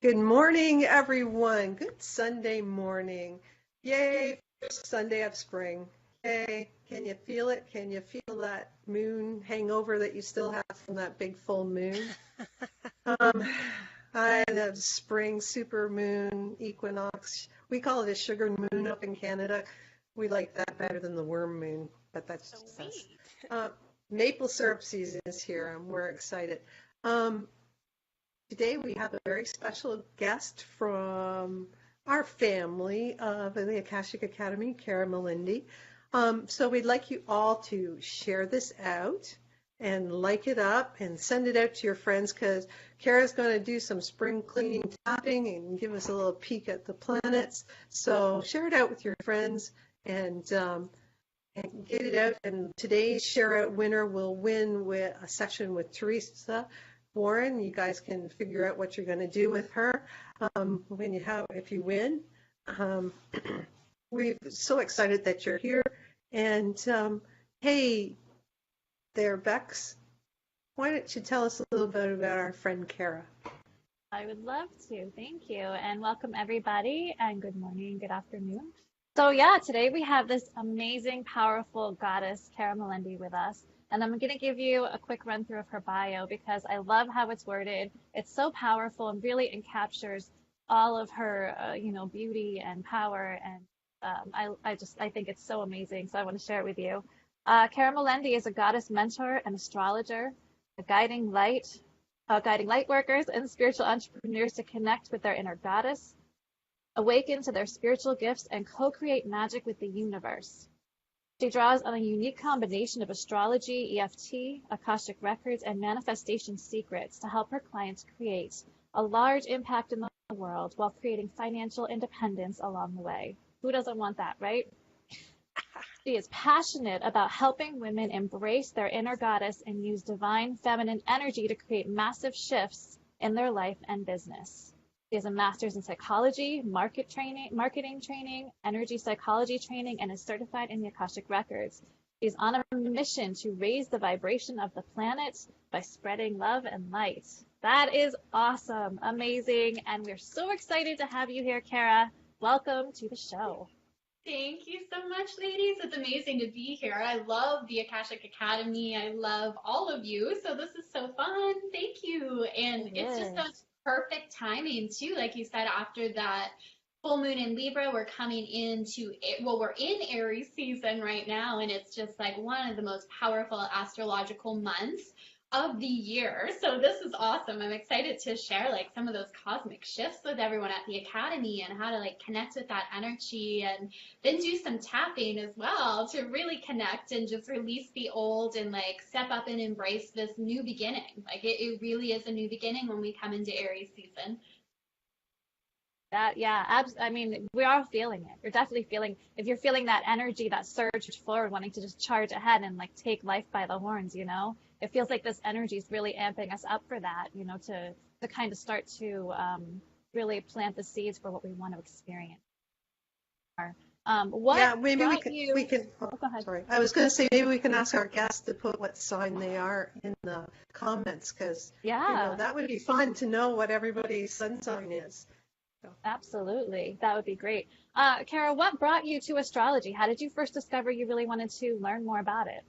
Good morning, everyone. Good Sunday morning. Yay, first Sunday of spring. Yay. Can you feel it? Can you feel that moon hangover that you still have from that big full moon? Um, I love spring super moon equinox. We call it a sugar moon up in Canada. We like that better than the worm moon, but that's just us. Sweet. Maple syrup season is here, and we're excited. Um, Today we have a very special guest from our family of the Akashic Academy, Kara Melendy. So we'd like you all to share this out and like it up and send it out to your friends because Kara's going to do some spring cleaning tapping and give us a little peek at the planets. So share it out with your friends and get it out. And today's share out winner will win with a session with Teresa Warren. You guys can figure out what you're going to do with her if you win. Um, we're so excited that you're here. And hey there, Bex, why don't you tell us a little bit about our friend Kara? I would love to. Thank you. And welcome everybody and good morning, good afternoon. So yeah, today we have this amazing, powerful goddess, Kara Melendy, with us. And I'm going to give you a quick run through of her bio because I love how it's worded. It's so powerful and really encaptures all of her, beauty and power. And I think it's so amazing. So I want to share it with you. Kara Melendy is a goddess mentor and astrologer, a guiding light workers and spiritual entrepreneurs to connect with their inner goddess, awaken to their spiritual gifts, and co-create magic with the universe. She draws on a unique combination of astrology, EFT, Akashic Records, and manifestation secrets to help her clients create a large impact in the world while creating financial independence along the way. Who doesn't want that, right? She is passionate about helping women embrace their inner goddess and use divine feminine energy to create massive shifts in their life and business. She has a master's in psychology, marketing training, energy psychology training, and is certified in the Akashic Records. She's on a mission to raise the vibration of the planet by spreading love and light. That is awesome, amazing, and we're so excited to have you here, Kara. Welcome to the show. Thank you so much, ladies. It's amazing to be here. I love the Akashic Academy. I love all of you. So this is so fun. Thank you. And it's just such perfect timing too. Like you said, after that full moon in Libra, we're coming into it. Well, we're in Aries season right now, and it's just like one of the most powerful astrological months of the year. So this is awesome. I'm excited to share like some of those cosmic shifts with everyone at the Academy and how to like connect with that energy and then do some tapping as well to really connect and just release the old and like step up and embrace this new beginning. Like it really is a new beginning when we come into Aries season. I mean, we are feeling it. We're definitely feeling, if you're feeling that energy, that surge forward, wanting to just charge ahead and like take life by the horns, it feels like this energy is really amping us up for that, to kind of start to really plant the seeds for what we want to experience. Maybe we can. Oh, go ahead. Sorry, I was going to say maybe we can ask our guests to put what sign they are in the comments because that would be fun to know what everybody's sun sign is. Absolutely. That would be great. Kara, what brought you to astrology? How did you first discover you really wanted to learn more about it?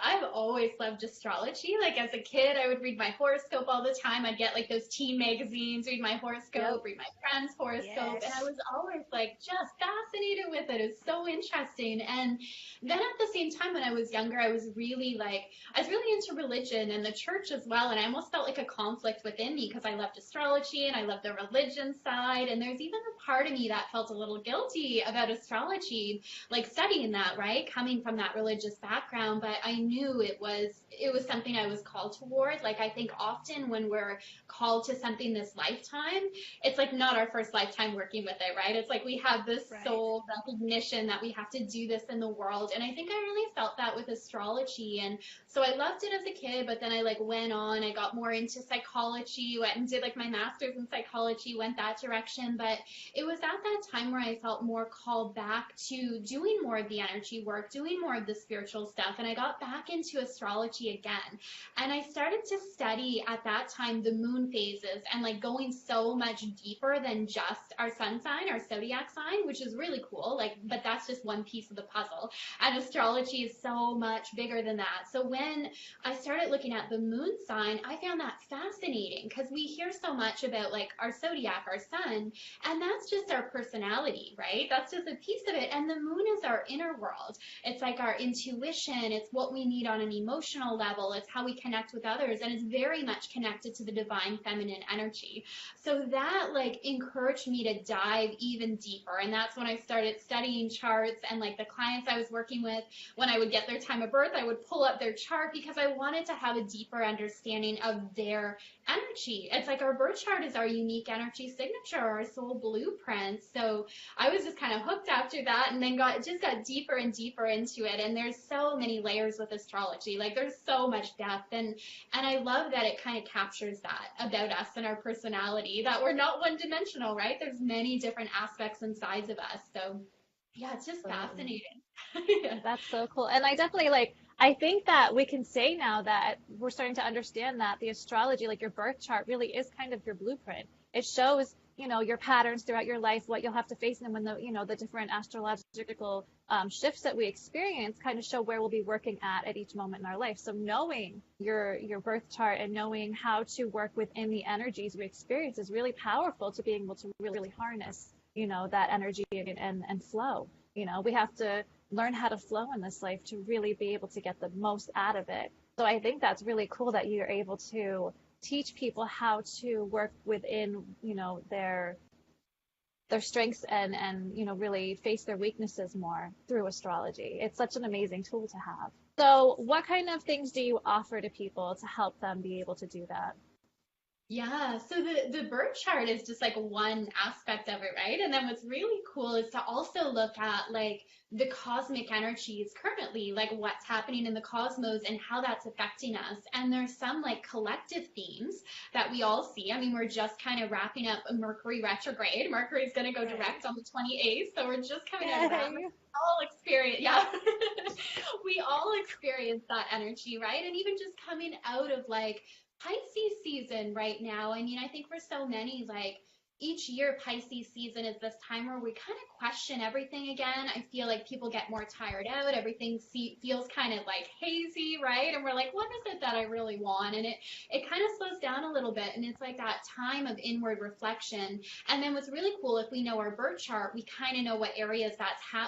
I've always loved astrology. Like as a kid, I would read my horoscope all the time. I'd get like those teen magazines, read my horoscope, read my friend's horoscope. And I was always like just fascinated with it. It was so interesting. And then at the same time, when I was younger, I was really into religion and the church as well. And I almost felt like a conflict within me because I loved astrology and I loved the religion side. And there's even a part of me that felt a little guilty about astrology, like studying that, right? Coming from that religious background. But I knew it was something I was called toward. Like I think often when we're called to something this lifetime, it's like not our first lifetime working with it, right? It's like we have this soul recognition that we have to do this in the world. And I think I really felt that with astrology. And so I loved it as a kid, but then I like went on, I got more into psychology, went and did like my master's in psychology, went that direction. But it was at that time where I felt more called back to doing more of the energy work, doing more of the spiritual stuff. And I got got back into astrology again. And I started to study at that time the moon phases and like going so much deeper than just our sun sign, our zodiac sign, which is really cool. Like, but that's just one piece of the puzzle. And astrology is so much bigger than that. So when I started looking at the moon sign, I found that fascinating because we hear so much about like our zodiac, our sun, and that's just our personality, right? That's just a piece of it. And the moon is our inner world. It's like our intuition. It's what we need on an emotional level. It's how we connect with others. And it's very much connected to the divine feminine energy. So that like encouraged me to dive even deeper. And that's when I started studying charts, and like the clients I was working with, when I would get their time of birth, I would pull up their chart because I wanted to have a deeper understanding of their energy. It's like our birth chart is our unique energy signature, our soul blueprint. So I was just kind of hooked after that, and then got deeper and deeper into it. And there's so many layers with astrology. Like there's so much depth, and I love that it kind of captures that about us and our personality, that we're not one dimensional, right? There's many different aspects and sides of us. So yeah, it's just fascinating. Yeah. That's so cool. And I definitely like, I think that we can say now that we're starting to understand that the astrology, like your birth chart, really is kind of your blueprint. It shows, your patterns throughout your life, what you'll have to face, and when the different astrological shifts that we experience kind of show where we'll be working at each moment in our life. So knowing your birth chart and knowing how to work within the energies we experience is really powerful to being able to really harness, that energy and flow. We have to learn how to flow in this life to really be able to get the most out of it. So I think that's really cool that you're able to teach people how to work within, their strengths and really face their weaknesses more through astrology. It's such an amazing tool to have. So what kind of things do you offer to people to help them be able to do that? Yeah, so the birth chart is just like one aspect of it, right? And then what's really cool is to also look at like the cosmic energies currently, like what's happening in the cosmos and how that's affecting us. And there's some like collective themes that we all see. I mean, we're just kind of wrapping up a Mercury retrograde. Mercury's going to go direct on the 28th, so we're just coming out of that. We all experience, yeah, we all experience that energy, right? And even just coming out of like Pisces season right now. I mean, I think for so many, like each year Pisces season is this time where we kind of question everything again. I feel like people get more tired out. Everything feels kind of like hazy, right? And we're like, what is it that I really want? And it kind of slows down a little bit. And it's like that time of inward reflection. And then what's really cool, if we know our birth chart, we kind of know what areas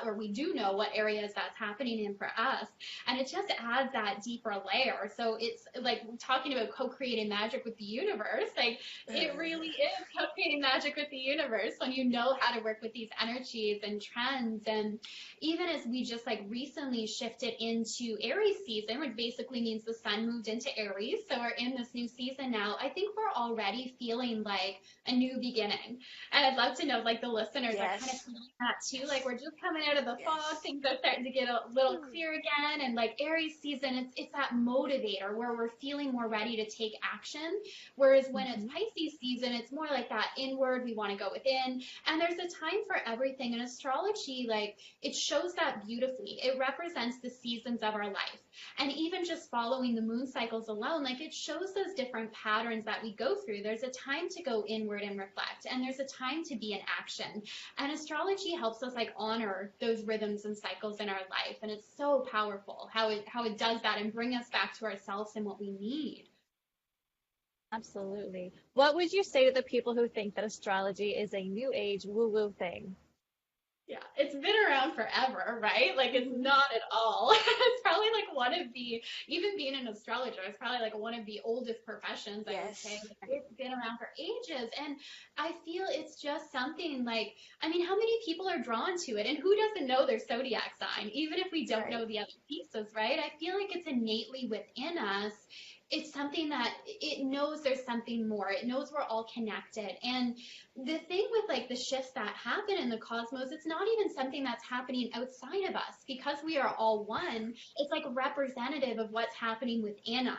or we do know what areas that's happening in for us. And it just adds that deeper layer. So it's like talking about co-creating magic with the universe. Like it really is co-creating magic with the universe when you know how to work with these energies and trends. And even as we just like recently shifted into Aries season, which basically means the sun moved into Aries, so we're in this new season now, I think we're already feeling like a new beginning. And I'd love to know, like, the listeners are kind of feeling that too. Like, we're just coming out of the fog, things are starting to get a little clear again. And like Aries season, it's that motivator where we're feeling more ready to take action. Whereas when it's Pisces season, it's more like that inward, we want to go within. And there's a time for everything. And astrology, like, it shows that beautifully. It represents the seasons of our life. And even just following the moon cycles alone, like, it shows those different patterns that we go through. There's a time to go inward and reflect, and there's a time to be in action. And astrology helps us like honor those rhythms and cycles in our life. And it's so powerful how it does that and bring us back to ourselves and what we need. Absolutely. What would you say to the people who think that astrology is a new age woo-woo thing? Yeah, it's been around forever, right? Like, it's not at all. It's probably like one of the, even being an astrologer, it's probably like one of the oldest professions, I would say. It's been around for ages. And I feel it's just something like, I mean, how many people are drawn to it? And who doesn't know their zodiac sign, even if we don't know the other pieces, right? I feel like it's innately within us. It's something that it knows there's something more. It knows we're all connected. And the thing with like the shifts that happen in the cosmos, it's not even something that's happening outside of us. Because we are all one, it's like representative of what's happening within us.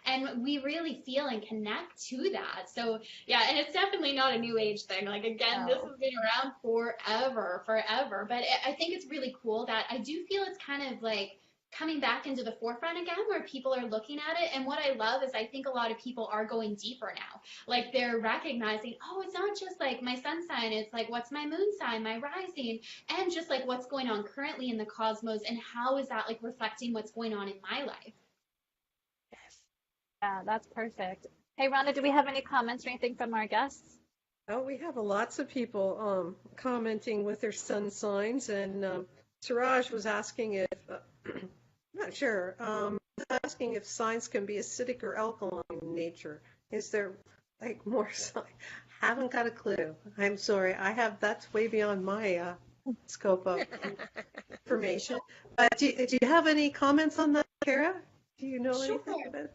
And we really feel and connect to that. So yeah, and it's definitely not a new age thing. Like, again, this has been around forever. But I think it's really cool that I do feel it's kind of like coming back into the forefront again, where people are looking at it. And what I love is I think a lot of people are going deeper now. Like they're recognizing, oh, it's not just like my sun sign, it's like what's my moon sign, my rising, and just like what's going on currently in the cosmos and how is that like reflecting what's going on in my life. Yeah, that's perfect. Hey, Rhonda, do we have any comments or anything from our guests? Oh, we have lots of people commenting with their sun signs, and Suraj was asking if, I'm not sure, asking if signs can be acidic or alkaline in nature. Is there like more sign? Haven't got a clue. I'm sorry. That's way beyond my scope of information. Do you have any comments on that, Kara? Do you know Sure. anything about it?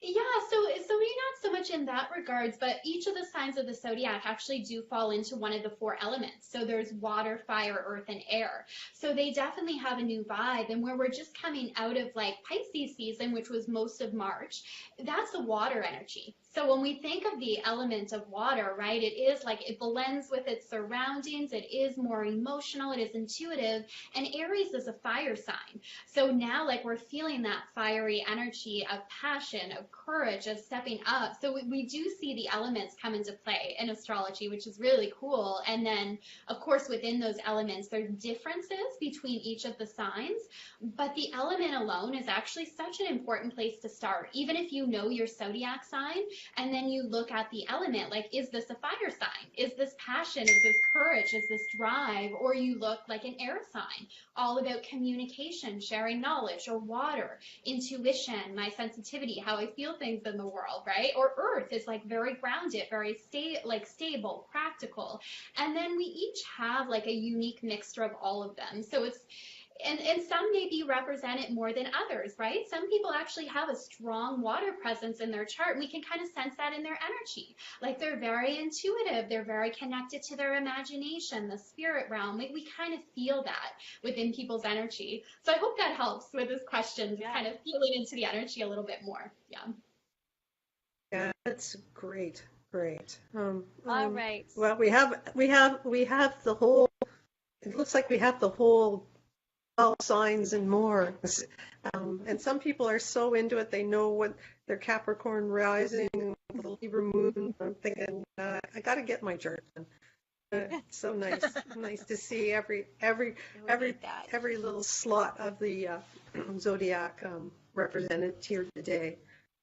Yeah, so maybe not so much in that regards, but each of the signs of the zodiac actually do fall into one of the four elements. So there's water, fire, earth, and air. So they definitely have a new vibe. And where we're just coming out of like Pisces season, which was most of March, that's the water energy. So when we think of the element of water, right, it is like it blends with its surroundings. It is more emotional. It is intuitive. And Aries is a fire sign. So now like we're feeling that fiery energy of passion, of courage, of stepping up. So we do see the elements come into play in astrology, which is really cool. And then, of course, within those elements, there's differences between each of the signs, but the element alone is actually such an important place to start. Even if you know your zodiac sign, and then you look at the element, like, is this a fire sign? Is this passion? Is this courage? Is this drive? Or you look like an air sign, all about communication, sharing knowledge, or water, intuition, my sensitivity, how I feel things in the world, right? Or earth is like very grounded, very stable, practical. And then we each have like a unique mixture of all of them. So it's and some maybe represent it more than others, right? Some people actually have a strong water presence in their chart. We can kind of sense that in their energy. Like they're very intuitive. They're very connected to their imagination, the spirit realm. We kind of feel that within people's energy. So I hope that helps with this question, just kind of feeling into the energy a little bit more. Yeah. Yeah, that's great. Great. All right. Well, we have the whole. It looks like we have the whole 12 signs and more. And some people are so into it, they know what their Capricorn rising, the Libra moon. I'm thinking, I got to get my chart done. It's so nice, nice to see every little slot of the zodiac represented here today.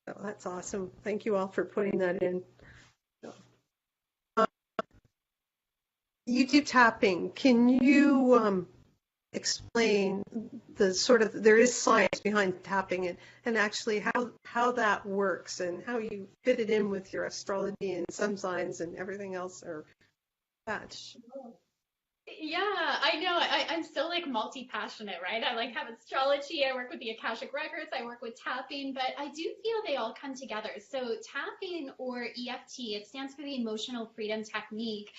So that's awesome. Thank you all for putting that in. You do tapping. Can you explain the sort of, there is science behind tapping and actually how that works and how you fit it in with your astrology and sun signs and everything else or that? Yeah, I know. I'm still like multi-passionate, right? I like have astrology. I work with the Akashic Records. I work with tapping, but I do feel they all come together. So tapping, or EFT, it stands for the Emotional Freedom Technique.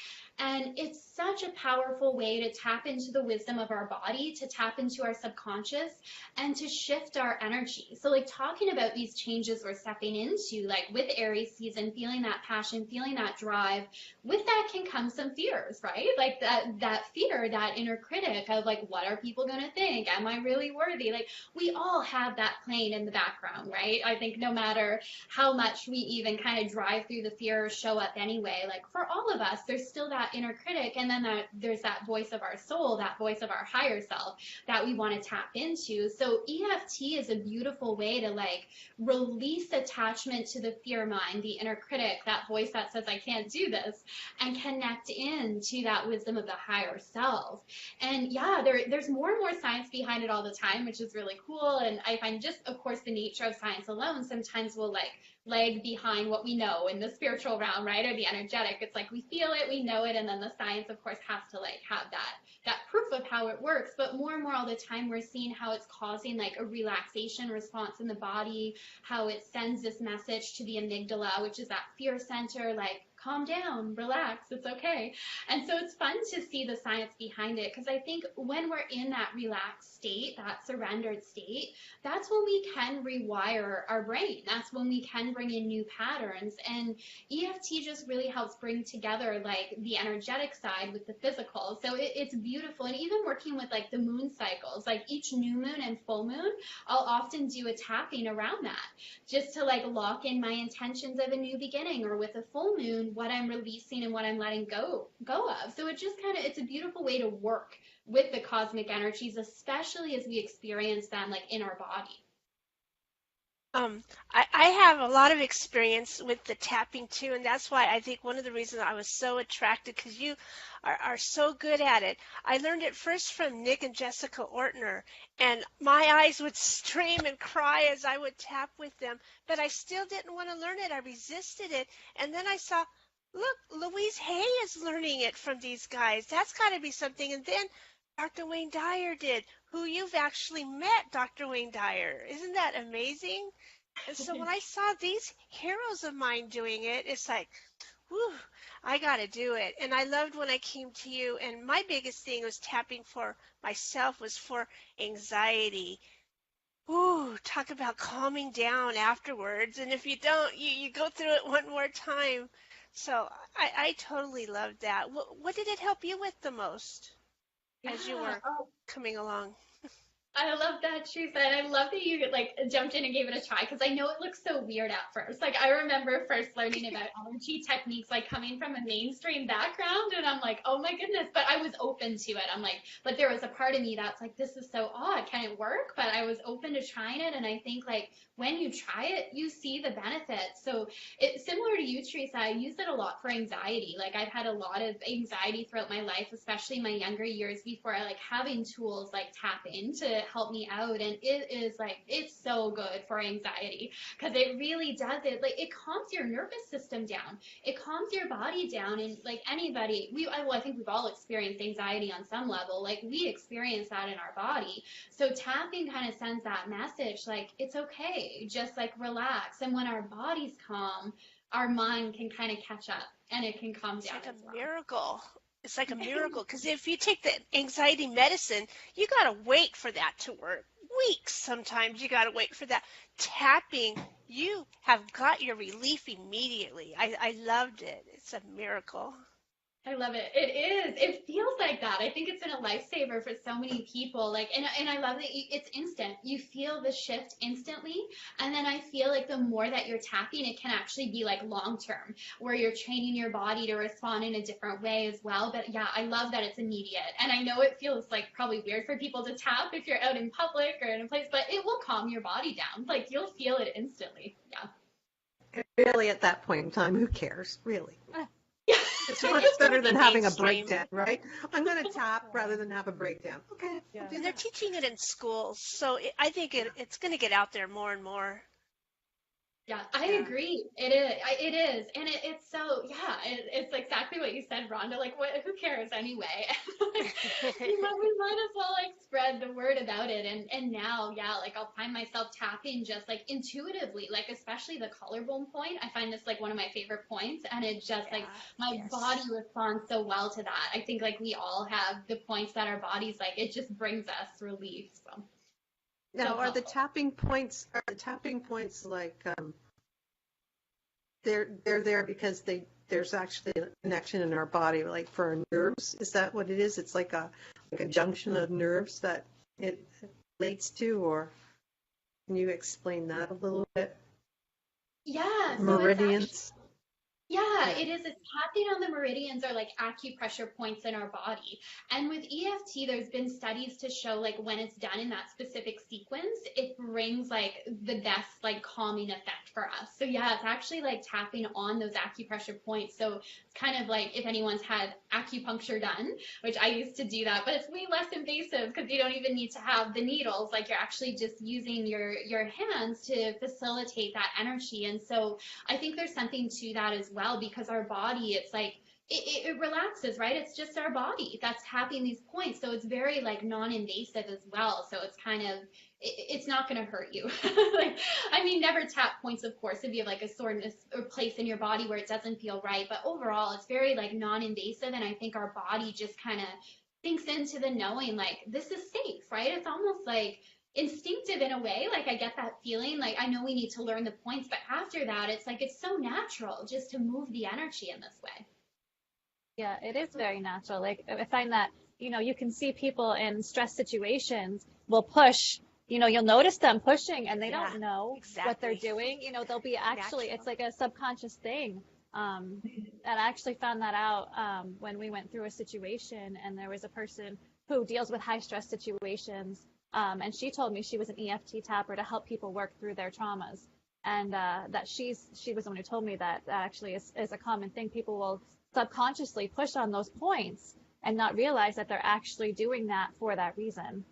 And it's such a powerful way to tap into the wisdom of our body, to tap into our subconscious, and to shift our energy. So like talking about these changes we're stepping into, like with Aries season, feeling that passion, feeling that drive, with that can come some fears, right? Like that fear, that inner critic of like, what are people going to think? Am I really worthy? Like we all have that playing in the background, right? I think no matter how much we even kind of drive through the fear, show up anyway, like for all of us, there's still that inner critic, and then there's that voice of our soul, that voice of our higher self that we want to tap into. So EFT is a beautiful way to like release attachment to the fear mind, the inner critic, that voice that says I can't do this, and connect in to that wisdom of the higher self. And yeah, there's more and more science behind it all the time, which is really cool. And I find just, of course, the nature of science alone sometimes will like lag behind what we know in the spiritual realm, right? Or the energetic. It's like we feel it, we know it, and then the science, of course, has to like have that proof of how it works. But more and more all the time, we're seeing how it's causing like a relaxation response in the body, how it sends this message to the amygdala, which is that fear center, like calm down, relax, it's okay. And so it's fun to see the science behind it, because I think when we're in that relaxed state, that surrendered state, that's when we can rewire our brain. That's when we can bring in new patterns. And EFT just really helps bring together like the energetic side with the physical. So it's beautiful. And even working with like the moon cycles, like each new moon and full moon, I'll often do a tapping around that just to like lock in my intentions of a new beginning, or with a full moon, what I'm releasing and what I'm letting go of. So it just kind of, it's a beautiful way to work with the cosmic energies, especially as we experience them like in our body. I have a lot of experience with the tapping too, and that's why I think one of the reasons I was so attracted, because you are so good at it. I learned it first from Nick and Jessica Ortner, and my eyes would stream and cry as I would tap with them, but I still didn't want to learn it. I resisted it, and then I saw, look, Louise Hay is learning it from these guys. That's got to be something. And then Dr. Wayne Dyer did, who you've actually met, Dr. Wayne Dyer. Isn't that amazing? And so when I saw these heroes of mine doing it, it's like, whew, I got to do it. And I loved when I came to you, and my biggest thing was tapping for myself was for anxiety. Ooh, talk about calming down afterwards. And if you don't, you go through it one more time. So I totally loved that. What did it help you with the most as you were coming along? I love that, Teresa, and I love that you like jumped in and gave it a try, because I know it looks so weird at first. Like I remember first learning about energy techniques, like coming from a mainstream background, and I'm like, oh my goodness, but I was open to it. I'm like, but there was a part of me that's like, this is so odd. Can it work? But I was open to trying it, and I think like when you try it, you see the benefits. So it's similar to you, Teresa. I use it a lot for anxiety. Like I've had a lot of anxiety throughout my life, especially my younger years, before I like having tools like tapping to help me out. And it is like, it's so good for anxiety, because it really does it. Like it calms your nervous system down. It calms your body down. And like anybody, I think we've all experienced anxiety on some level. Like we experience that in our body. So tapping kind of sends that message, like it's okay. Just like relax. And when our body's calm, our mind can kind of catch up and it can calm down. It's like a miracle. It's like a miracle, because if you take the anxiety medicine, you got to wait for that to work. Weeks sometimes you got to wait for that. Tapping, you have got your relief immediately. I loved it. It's a miracle. I love it. It is. It feels like that. I think it's been a lifesaver for so many people. Like, and I love that it's instant. You feel the shift instantly. And then I feel like the more that you're tapping, it can actually be like long term, where you're training your body to respond in a different way as well. But yeah, I love that it's immediate. And I know it feels like probably weird for people to tap if you're out in public or in a place, but it will calm your body down. Like you'll feel it instantly. Yeah. Really, at that point in time, who cares? Really. Yeah. It's much better than having a breakdown, right? I'm going to tap rather than have a breakdown. Okay. Yeah. And they're teaching it in schools, so I think it's going to get out there more and more. Yeah, I agree. It is. And it's so, yeah, it's exactly what you said, Rhonda. Like, who cares anyway? We might as well, like, spread the word about it. And now, yeah, like, I'll find myself tapping just, like, intuitively, like, especially the collarbone point. I find this, like, one of my favorite points. And it just, like, my body responds so well to that. I think, like, we all have the points that our bodies, like, it just brings us relief, so. Now, are the tapping points like they're there because there's actually a connection in our body, like for our nerves? Is that what it is? It's like a junction of nerves that it relates to, or can you explain that a little bit? Yeah, so meridians. Yeah, it is. It's tapping on the meridians, or like acupressure points in our body. And with EFT, there's been studies to show like when it's done in that specific sequence, it brings like the best like calming effect for us. So yeah, it's actually like tapping on those acupressure points. So it's kind of like if anyone's had acupuncture done, which I used to do that, but it's way less invasive because you don't even need to have the needles. Like you're actually just using your hands to facilitate that energy. And so I think there's something to that as well, because our body, it's like it relaxes, right? It's just our body that's tapping these points. So it's very like non-invasive as well. So it's kind of, it's not going to hurt you. Like, I mean, never tap points, of course, if you have like a soreness or place in your body where it doesn't feel right. But overall, it's very like non-invasive. And I think our body just kind of sinks into the knowing like this is safe, right? It's almost like instinctive in a way. Like I get that feeling, like I know we need to learn the points, but after that, it's like it's so natural just to move the energy in this way. Yeah, it is very natural. Like I find that, you can see people in stress situations will push, you'll notice them pushing and they Yeah, don't know what they're exactly. doing. They'll be actually, it's Natural. like a subconscious thing. And I actually found that out when we went through a situation and there was a person who deals with high stress situations. And she told me she was an EFT tapper to help people work through their traumas. And that she was the one who told me that actually is a common thing. People will subconsciously push on those points and not realize that they're actually doing that for that reason.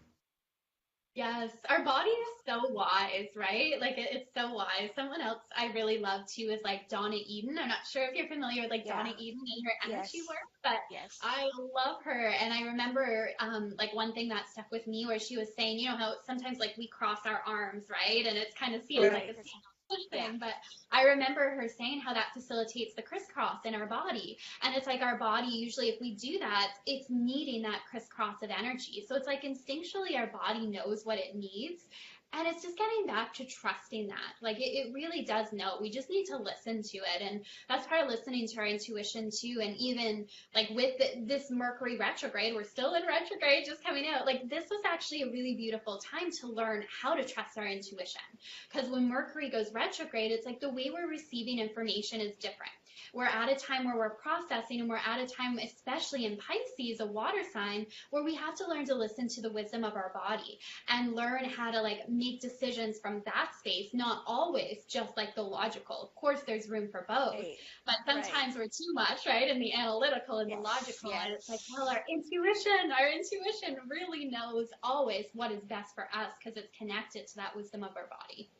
Yes, our body is so wise, right? Like it's so wise. Someone else I really love too is like Donna Eden. I'm not sure if you're familiar with like Donna Yeah. Eden and her energy Yes. work, but Yes. I love her. And I remember like one thing that stuck with me where she was saying, you know how sometimes like we cross our arms, right? And it's kind of seen as like Right. a push Yeah. thing, but I remember her saying how that facilitates the crisscross in our body. And it's like our body, usually, if we do that, it's needing that crisscross of energy. So it's like instinctually our body knows what it needs. And it's just getting back to trusting that. Like it really does know. We just need to listen to it. And that's part of listening to our intuition too. And even like with this Mercury retrograde, we're still in retrograde just coming out. Like this was actually a really beautiful time to learn how to trust our intuition. Because when Mercury goes retrograde, it's like the way we're receiving information is different. We're at a time where we're processing, and we're at a time, especially in Pisces, a water sign, where we have to learn to listen to the wisdom of our body and learn how to like make decisions from that space, not always just like the logical. Of course, there's room for both, Right. but Right. sometimes we're too much, right? In the analytical and the Yes. logical. And it's like, Yes. well, our intuition really knows always what is best for us because it's connected to that wisdom of our body.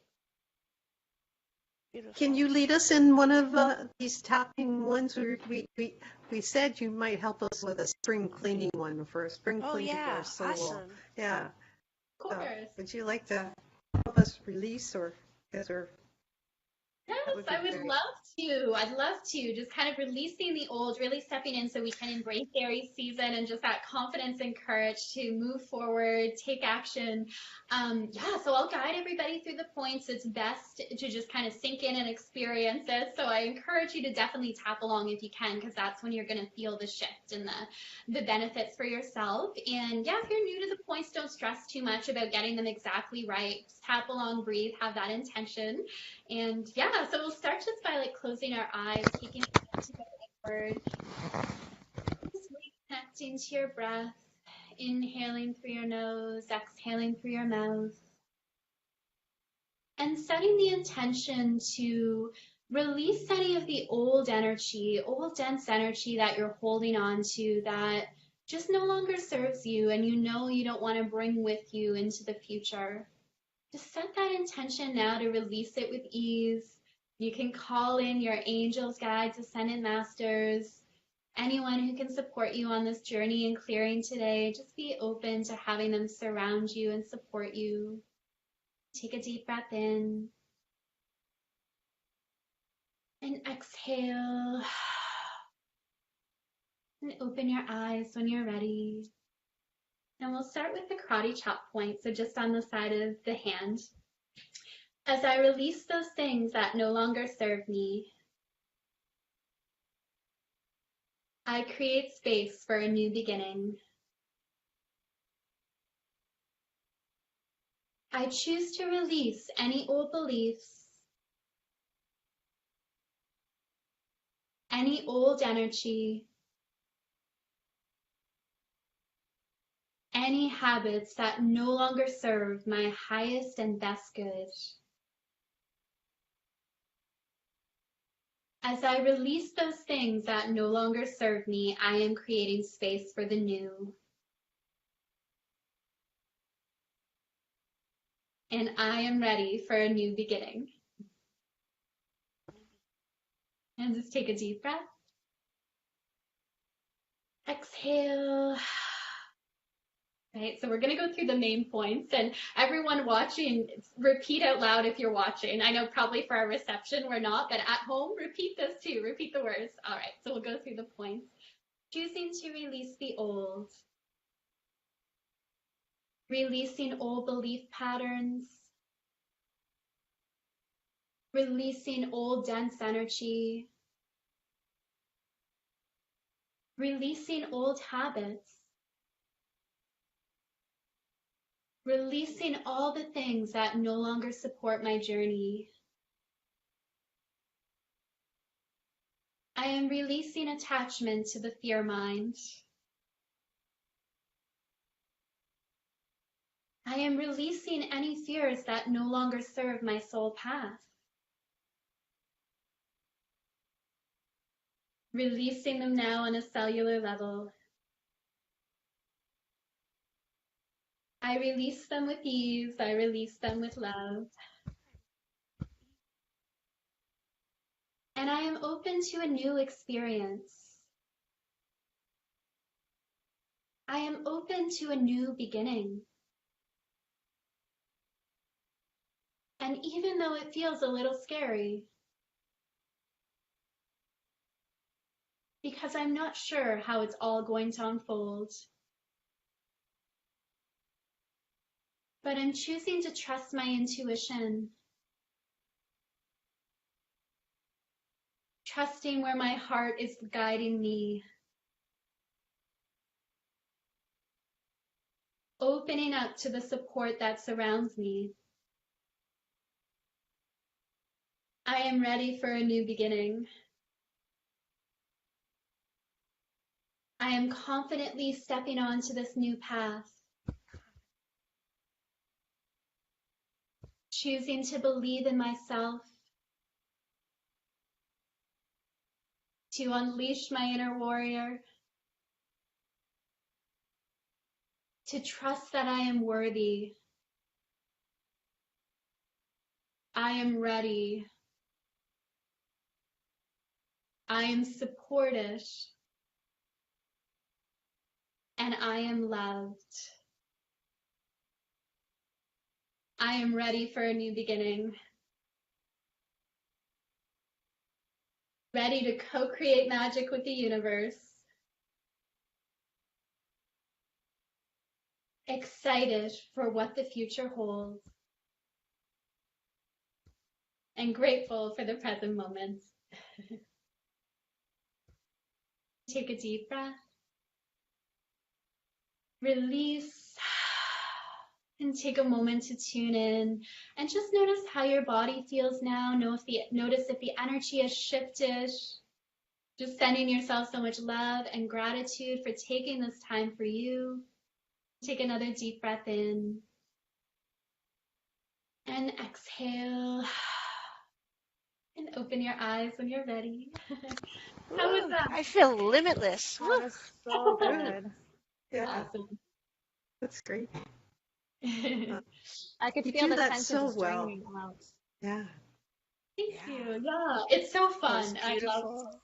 Can Beautiful. you lead us in one of these tapping ones? We said you might help us with a spring cleaning one for a spring Oh cleaning for yeah. our soul. Awesome. Yeah. Of course. Would you like to help us release or that Yes, would be I would great. love to. I'd love to. Just kind of releasing the old, really stepping in so we can embrace Aries season and just that confidence and courage to move forward, take action. Yeah, so I'll guide everybody through the points. It's best to just kind of sink in and experience it. So I encourage you to definitely tap along if you can, because that's when you're going to feel the shift and the benefits for yourself. And yeah, if you're new to the points, don't stress too much about getting them exactly right. Just tap along, breathe, have that intention. And yeah, so we'll start just by like closing our eyes, taking a breath to go inward, just reconnecting to your breath, inhaling through your nose, exhaling through your mouth, and setting the intention to release any of the old energy, old dense energy that you're holding on to that just no longer serves you and you know you don't want to bring with you into the future. Just set that intention now to release it with ease. You can call in your angels, guides, ascended masters, anyone who can support you on this journey in clearing today. Just be open to having them surround you and support you. Take a deep breath in and exhale. And open your eyes when you're ready. And we'll start with the karate chop point, so just on the side of the hand. As I release those things that no longer serve me, I create space for a new beginning. I choose to release any old beliefs, any old energy, any habits that no longer serve my highest and best good. As I release those things that no longer serve me, I am creating space for the new. And I am ready for a new beginning. And just take a deep breath. exhale. Right, so we're going to go through the main points, and everyone watching, repeat out loud if you're watching. I know probably for our reception we're not, but at home, repeat this too. Repeat the words. All right, so we'll go through the points. Choosing to release the old. Releasing old belief patterns. Releasing old dense energy. Releasing old habits. Releasing all the things that no longer support my journey. I am releasing attachment to the fear mind. I am releasing any fears that no longer serve my soul path. Releasing them now on a cellular level. I release them with ease. I release them with love. And I am open to a new experience. I am open to a new beginning. And even though it feels a little scary, because I'm not sure how it's all going to unfold, but I'm choosing to trust my intuition, trusting where my heart is guiding me, opening up to the support that surrounds me. I am ready for a new beginning. I am confidently stepping onto this new path, choosing to believe in myself, to unleash my inner warrior, to trust that I am worthy. I am ready. I am supported. And I am loved. I am ready for a new beginning. Ready to co-create magic with the universe. Excited for what the future holds. And grateful for the present moment. Take a deep breath. Release. And take a moment to tune in and just notice how your body feels now. Notice if the energy has shifted. Just sending yourself so much love and gratitude for taking this time for you. Take another deep breath in. And exhale. And open your eyes when you're ready. How was that? I feel limitless. That was so good. Yeah, Awesome. that's great. I could You feel do the that tension so just well. draining out. Yeah. Thank you. Yeah, it's so That fun. was beautiful.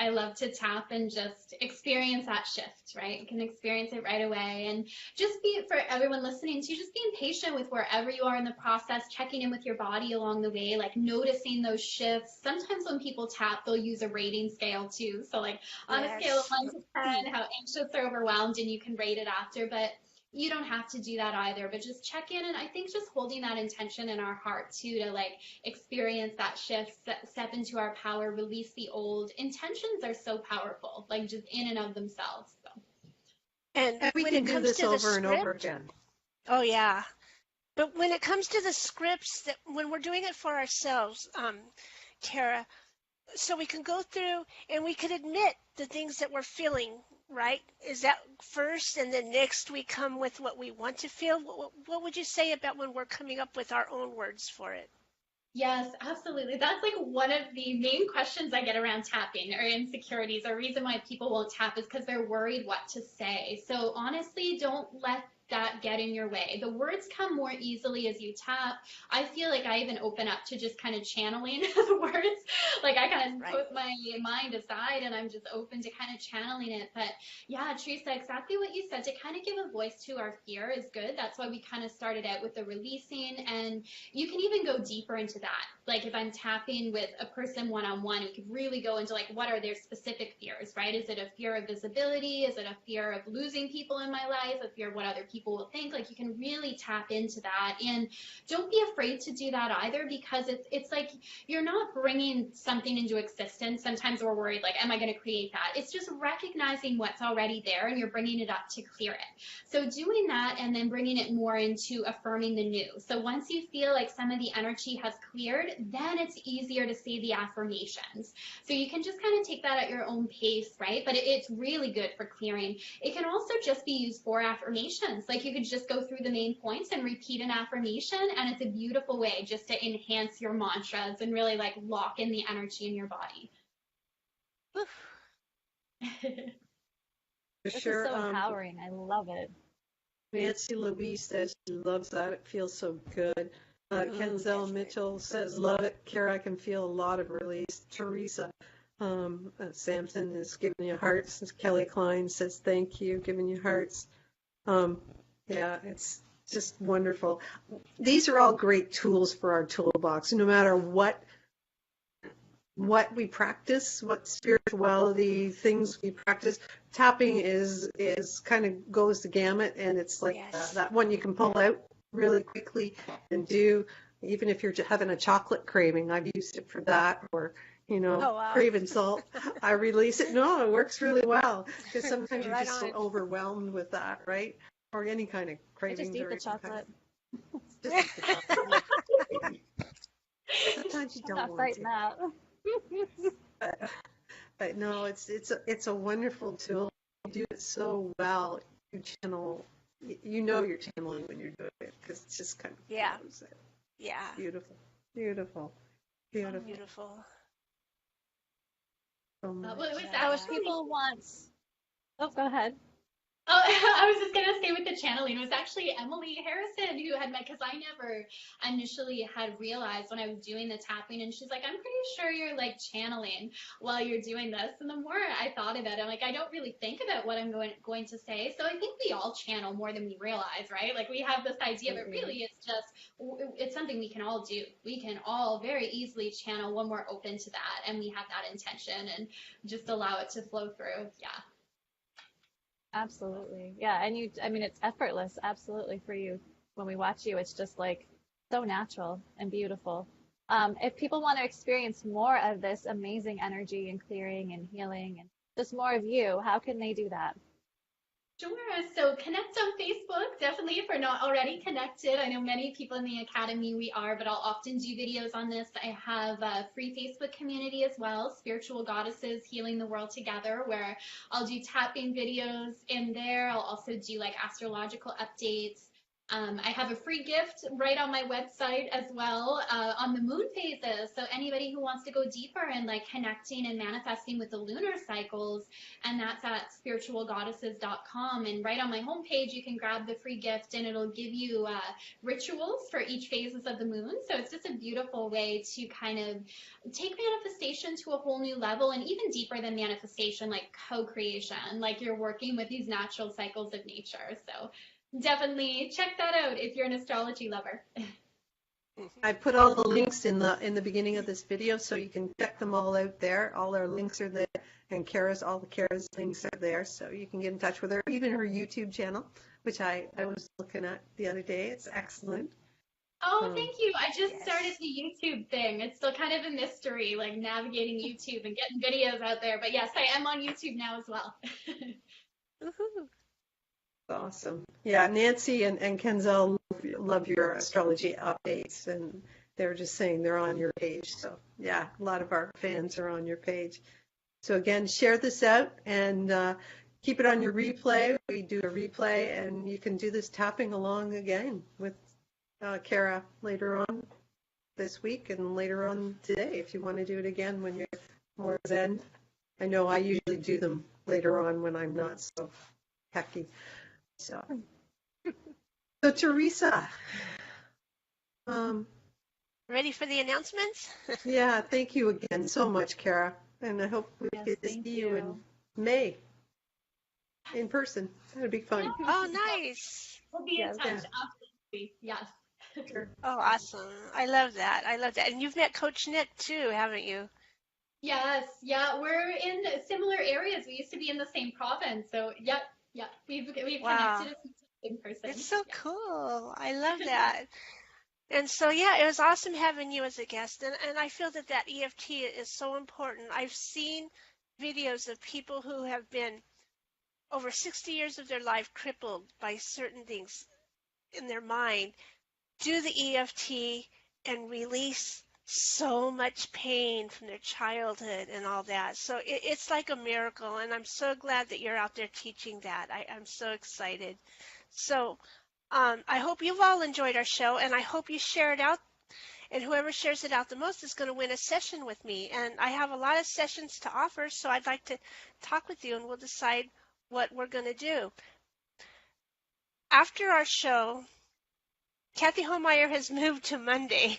I love to tap and just experience that shift, right? You can experience it right away. And just be, for everyone listening to, just being patient with wherever you are in the process, checking in with your body along the way, like noticing those shifts. Sometimes when people tap, they'll use a rating scale too. So like on a scale of 1 to 10, how anxious or overwhelmed, and you can rate it after. But you don't have to do that either, but just check in. And I think just holding that intention in our heart too, to like experience that shift, step into our power, release the old. Intentions are so powerful, like just in and of themselves. So. And And we when can it do comes this to the over and over script, again. oh yeah. But when it comes to the scripts, that when we're doing it for ourselves, Kara, so we can go through and we could admit the things that we're feeling, right? Is that first, and then next we come with what we want to feel? What would you say about when we're coming up with our own words for it? Yes, absolutely. That's like one of the main questions I get around tapping or insecurities. A reason why people won't tap is because they're worried what to say. So honestly, don't let that get in your way. The words come more easily as you tap. I feel like I even open up to just kind of channeling the words. Like I kind of put my mind aside and I'm just open to kind of channeling it. But yeah, Teresa, exactly what you said, to kind of give a voice to our fear is good. That's why we kind of started out with the releasing, and you can even go deeper into that. Like if I'm tapping with a person one-on-one, we could really go into like, what are their specific fears, right? Is it a fear of visibility? Is it a fear of losing people in my life? A fear of what other people will think? Like you can really tap into that, and don't be afraid to do that either, because it's like you're not bringing something into existence. Sometimes we're worried, like, am I going to create that? It's just recognizing what's already there and you're bringing it up to clear it. So doing that and then bringing it more into affirming the new. So once you feel like some of the energy has cleared, then it's easier to say the affirmations. So you can just kind of take that at your own pace, right? But it's really good for clearing. It can also just be used for affirmations. Like you could just go through the main points and repeat an affirmation, and it's a beautiful way just to enhance your mantras and really like lock in the energy in your body. For This sure. is so empowering. I love it. Nancy Louise says she loves that. It feels so good. Kenzel Mitchell says, love it. Kara, I can feel a lot of release. Teresa Sampson is giving you hearts. Kelly Klein says, thank you, giving you hearts. Yeah, it's just wonderful. These are all great tools for our toolbox, no matter what we practice, what spirituality things we practice. Tapping is kind of goes the gamut, and it's like that one you can pull out really quickly and do, even if you're having a chocolate craving. I've used it for that, or craving salt. I release it. No, it works really well, because sometimes you're just so overwhelmed with that, right? Or any kind of craving. Just eat the chocolate. Just eat the chocolate. Sometimes you don't want to. That. But no, it's a wonderful tool. You do it so well. You channel. You're channeling when you're doing it, because it's just kind of flows it. Yeah. Beautiful. So much. I wish people want. Oh, go ahead. Oh, I was just going to say with the channeling, it was actually Emily Harrison who had met, because I never initially had realized when I was doing the tapping, and she's like, I'm pretty sure you're like channeling while you're doing this. And the more I thought about it, I'm like, I don't really think about what I'm going to say. So I think we all channel more than we realize, right? Like we have this idea, but really it's something we can all do. We can all very easily channel when we're open to that and we have that intention and just allow it to flow through. Yeah. Absolutely. Yeah. And it's effortless. Absolutely. For you. When we watch you, it's just like so natural and beautiful. If people want to experience more of this amazing energy and clearing and healing and just more of you, how can they do that? Sure. So connect on Facebook, definitely, if we're not already connected. I know many people in the Academy we are, but I'll often do videos on this. I have a free Facebook community as well, Spiritual Goddesses Healing the World Together, where I'll do tapping videos in there. I'll also do like astrological updates. I have a free gift right on my website as well on the moon phases. So anybody who wants to go deeper and like connecting and manifesting with the lunar cycles, and that's at spiritualgoddesses.com. And right on my homepage, you can grab the free gift and it'll give you rituals for each phases of the moon. So it's just a beautiful way to kind of take manifestation to a whole new level, and even deeper than manifestation, like co-creation, like you're working with these natural cycles of nature. So definitely check that out if you're an astrology lover. I put all the links in the beginning of this video, so you can check them all out there. All our links are there, and all the Kara's links are there, so you can get in touch with her. Even her YouTube channel, which I was looking at the other day. It's excellent. Oh, thank you. I just started the YouTube thing. It's still kind of a mystery, like navigating YouTube and getting videos out there. But yes, I am on YouTube now as well. Awesome. Yeah, Nancy and Kenzel love your astrology updates, and they were just saying they're on your page. So yeah, a lot of our fans are on your page. So again, share this out and keep it on your replay. We do a replay, and you can do this tapping along again with Kara later on this week and later on today if you want to do it again when you're more zen. I know I usually do them later on when I'm not so hecky. So So Teresa, um, Ready for the announcements? yeah, thank you again so much, Kara. And I hope we Yes, get to thank see you in you. May in person. That would be fun. Oh, nice. We'll be in Yes. touch, Yeah, absolutely. Yes. sure. Oh, awesome. I love that. I love that. And you've met Coach Nick too, haven't you? Yes, yeah, we're in similar areas. We used to be in the same province, so yep, yep. We've Wow. connected a few times in It's person. so Yeah. cool. I love that. And so, yeah, it was awesome having you as a guest. And I feel that that EFT is so important. I've seen videos of people who have been over 60 years of their life crippled by certain things in their mind do the EFT and release so much pain from their childhood and all that. So it's like a miracle, and I'm so glad that you're out there teaching that. I'm so excited. So I hope you've all enjoyed our show, and I hope you share it out. And whoever shares it out the most is going to win a session with me. And I have a lot of sessions to offer, so I'd like to talk with you, and we'll decide what we're going to do. After our show, Kathy Holmeyer has moved to Monday.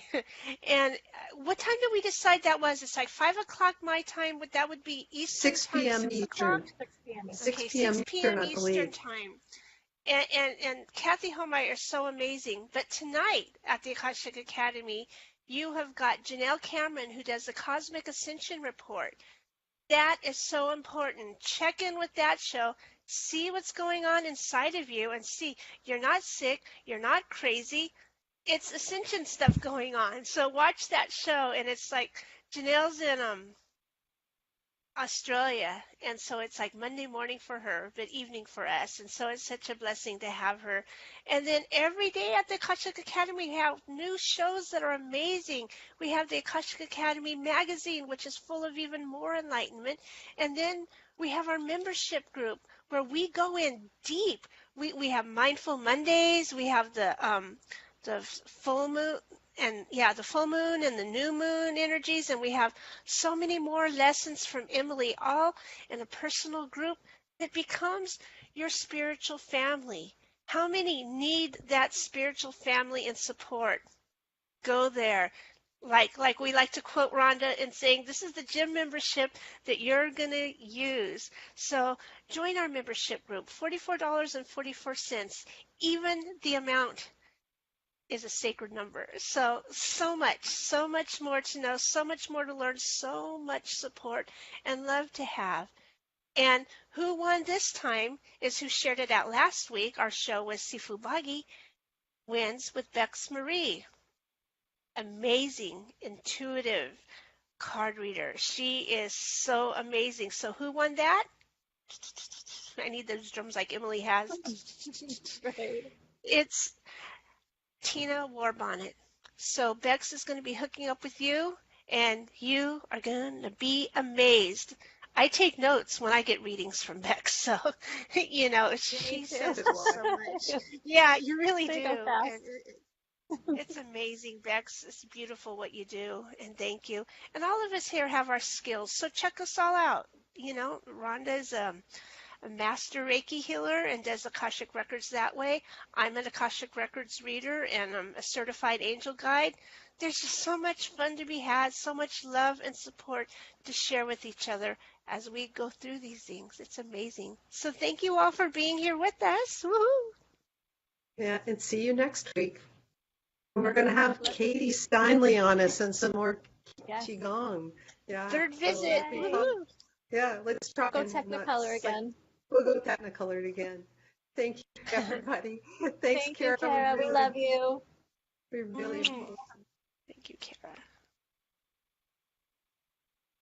And what time did we decide that was? It's like 5 o'clock my time. That would be Eastern 6 time, p.m. 6 o'clock? Eastern. 6 p.m. 6 Okay, p.m. 6 Eastern, p.m. I Eastern believe. time. And Kathy Holmeyer is so amazing. But tonight at the Akashic Academy, you have got Janelle Cameron, who does the Cosmic Ascension Report. That is so important. Check in with that show. See what's going on inside of you and see you're not sick. You're not crazy. It's ascension stuff going on. So watch that show. And it's like Janelle's in Australia, and so it's like Monday morning for her, but evening for us, and so it's such a blessing to have her. And then every day at the Akashic Academy, we have new shows that are amazing. We have the Akashic Academy magazine, which is full of even more enlightenment, and then we have our membership group where we go in deep. We have Mindful Mondays, we have the full moon, and yeah, the full moon and the new moon energies, and we have so many more lessons from Emily, all in a personal group that becomes your spiritual family. How many need that spiritual family and support? Go there. Like we like to quote Rhonda in saying, this is the gym membership that you're going to use. So join our membership group, $44.44. Even the amount is a sacred number. So much more to know, so much more to learn, so much support and love to have. And who won this time is who shared it out last week. Our show was Sifu Bagi wins with Bex Marie. Amazing, intuitive card reader. She is so amazing. So who won that? I need those drums like Emily has. Right. It's Tina Warbonnet. So Bex is going to be hooking up with you, and you are going to be amazed. I take notes when I get readings from Bex, so she Me too. says So do I. so much. Yeah, you really They do, go fast. and it's amazing, Bex. It's beautiful what you do, and thank you. And all of us here have our skills, so check us all out. Rhonda's a master Reiki healer and does Akashic Records that way. I'm an Akashic Records reader and I'm a certified angel guide. There's just so much fun to be had, so much love and support to share with each other as we go through these things. It's amazing. So thank you all for being here with us. Woohoo! Yeah, and see you next week. We're going to have Katie Steinley on us and some more Yes. Qigong. Yeah. Third So visit. it'll be fun. Woohoo! Yeah, let's try Go and not Technicolor again. we'll go Technicolor again. Thank you, everybody. Thanks, Thank you, Kara. Kara. We love you. We really Mm. Thank you, Kara.